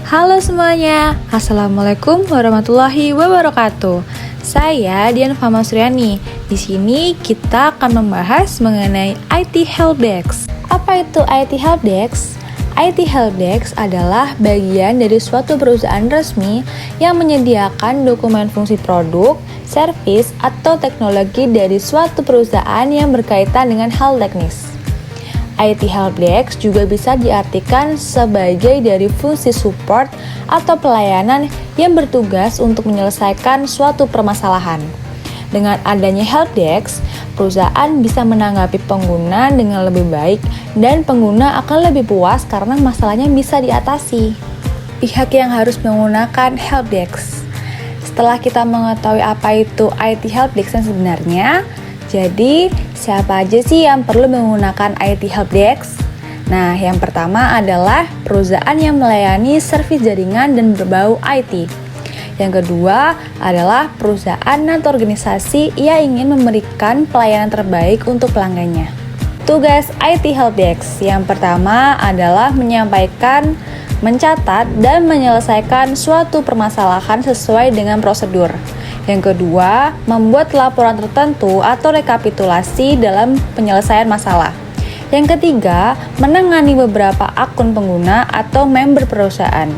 Halo semuanya, Assalamualaikum warahmatullahi wabarakatuh. Saya Dian Fama Suryani. Di sini kita akan membahas mengenai IT Helpdesk. Apa itu IT Helpdesk? IT Helpdesk adalah bagian dari suatu perusahaan resmi yang menyediakan dokumen fungsi produk, servis, atau teknologi dari suatu perusahaan yang berkaitan dengan hal teknis. IT Helpdesk juga bisa diartikan sebagai dari fungsi support atau pelayanan yang bertugas untuk menyelesaikan suatu permasalahan. Dengan adanya Helpdesk, perusahaan bisa menanggapi pengguna dengan lebih baik dan pengguna akan lebih puas karena masalahnya bisa diatasi. Pihak yang harus menggunakan Helpdesk. Setelah kita mengetahui apa itu IT Helpdesk yang sebenarnya, jadi, siapa aja sih yang perlu menggunakan IT Helpdesk? Nah, yang pertama adalah perusahaan yang melayani servis jaringan dan berbau IT. Yang kedua adalah perusahaan atau organisasi yang ingin memberikan pelayanan terbaik untuk pelanggannya. Tugas IT Helpdesk yang pertama adalah menyampaikan, mencatat, dan menyelesaikan suatu permasalahan sesuai dengan prosedur. Yang kedua, membuat laporan tertentu atau rekapitulasi dalam penyelesaian masalah. Yang ketiga, menangani beberapa akun pengguna atau member perusahaan.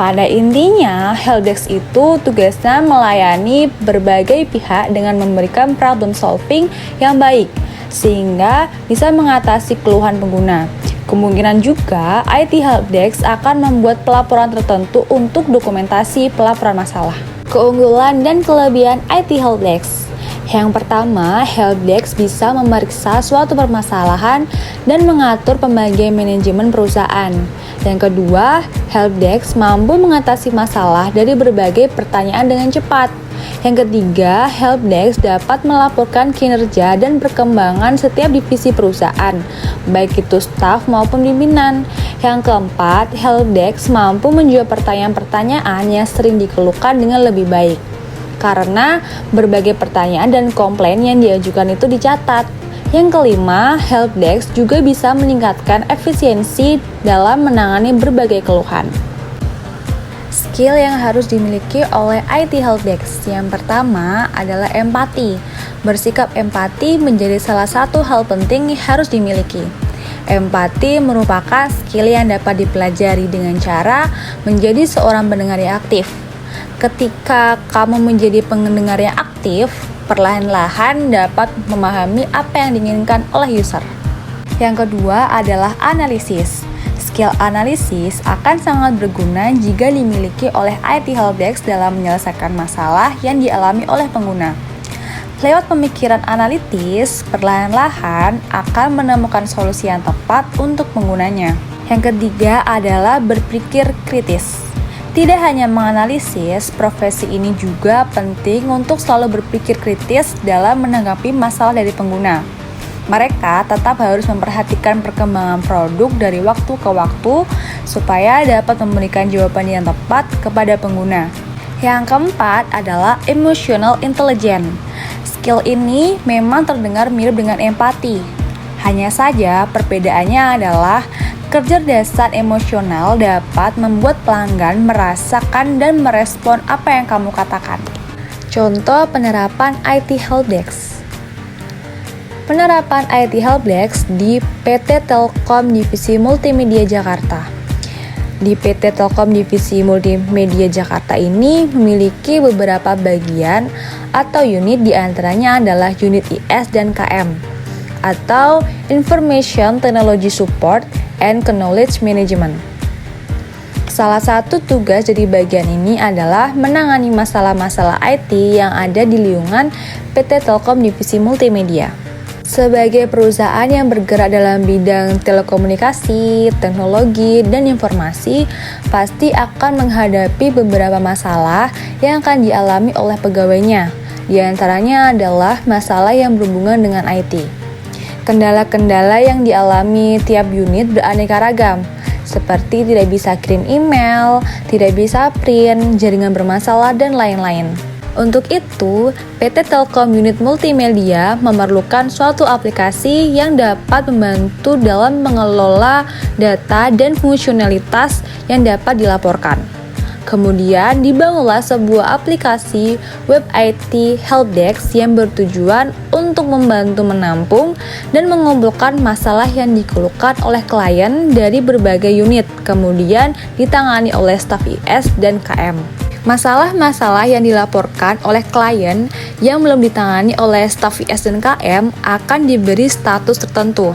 Pada intinya, Helpdesk itu tugasnya melayani berbagai pihak dengan memberikan problem solving yang baik, sehingga bisa mengatasi keluhan pengguna. Kemungkinan juga IT Helpdesk akan membuat pelaporan tertentu untuk dokumentasi pelaporan masalah. Keunggulan dan kelebihan IT Helpdesk. Yang pertama, Helpdesk bisa memeriksa suatu permasalahan dan mengatur pembagian manajemen perusahaan. Yang kedua, Helpdesk mampu mengatasi masalah dari berbagai pertanyaan dengan cepat. Yang ketiga, Helpdesk dapat melaporkan kinerja dan perkembangan setiap divisi perusahaan, baik itu staf maupun pimpinan. Yang keempat, Helpdesk mampu menjawab pertanyaan-pertanyaan yang sering dikeluhkan dengan lebih baik, karena berbagai pertanyaan dan komplain yang diajukan itu dicatat. Yang kelima, Helpdesk juga bisa meningkatkan efisiensi dalam menangani berbagai keluhan. Skill yang harus dimiliki oleh IT Helpdesk. Yang pertama adalah empati. Bersikap empati menjadi salah satu hal penting yang harus dimiliki. Empati merupakan skill yang dapat dipelajari dengan cara menjadi seorang pendengar yang aktif. Ketika kamu menjadi pendengar yang aktif, perlahan-lahan dapat memahami apa yang diinginkan oleh user. Yang kedua adalah analisis. Skill analisis akan sangat berguna jika dimiliki oleh IT Helpdesk dalam menyelesaikan masalah yang dialami oleh pengguna. Lewat pemikiran analitis, perlahan-lahan akan menemukan solusi yang tepat untuk penggunanya. Yang ketiga adalah berpikir kritis. Tidak hanya menganalisis, profesi ini juga penting untuk selalu berpikir kritis dalam menanggapi masalah dari pengguna. Mereka tetap harus memperhatikan perkembangan produk dari waktu ke waktu supaya dapat memberikan jawaban yang tepat kepada pengguna. Yang keempat adalah emotional intelligence. Skill ini memang terdengar mirip dengan empati. Hanya saja perbedaannya adalah kecerdasan emosional dapat membuat pelanggan merasakan dan merespon apa yang kamu katakan. Contoh penerapan IT Helpdesk. Penerapan IT Helpdesk di PT Telkom Divisi Multimedia Jakarta. Di PT Telkom Divisi Multimedia Jakarta ini memiliki beberapa bagian atau unit, diantaranya adalah unit IS dan KM atau Information Technology Support and Knowledge Management. Salah satu tugas dari bagian ini adalah menangani masalah-masalah IT yang ada di lingkungan PT Telkom Divisi Multimedia. Sebagai perusahaan yang bergerak dalam bidang telekomunikasi, teknologi, dan informasi, pasti akan menghadapi beberapa masalah yang akan dialami oleh pegawainya. Di antaranya adalah masalah yang berhubungan dengan IT. Kendala-kendala yang dialami tiap unit beraneka ragam, seperti tidak bisa kirim email, tidak bisa print, jaringan bermasalah, dan lain-lain. Untuk itu, PT Telkom Unit Multimedia memerlukan suatu aplikasi yang dapat membantu dalam mengelola data dan fungsionalitas yang dapat dilaporkan. Kemudian dibangunlah sebuah aplikasi web IT Helpdesk yang bertujuan untuk membantu menampung dan mengumpulkan masalah yang dikeluhkan oleh klien dari berbagai unit, kemudian ditangani oleh staf IS dan KM. Masalah-masalah yang dilaporkan oleh klien yang belum ditangani oleh staf IS dan KM akan diberi status tertentu.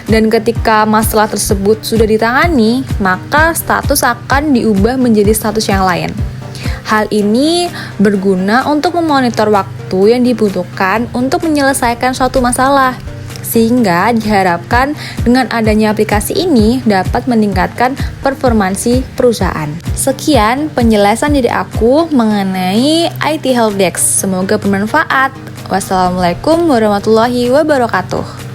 Dan ketika masalah tersebut sudah ditangani, maka status akan diubah menjadi status yang lain. Hal ini berguna untuk memonitor waktu yang dibutuhkan untuk menyelesaikan suatu masalah. Sehingga diharapkan dengan adanya aplikasi ini dapat meningkatkan performansi perusahaan. Sekian penjelasan dari aku mengenai IT Helpdesk. Semoga bermanfaat. Wassalamualaikum warahmatullahi wabarakatuh.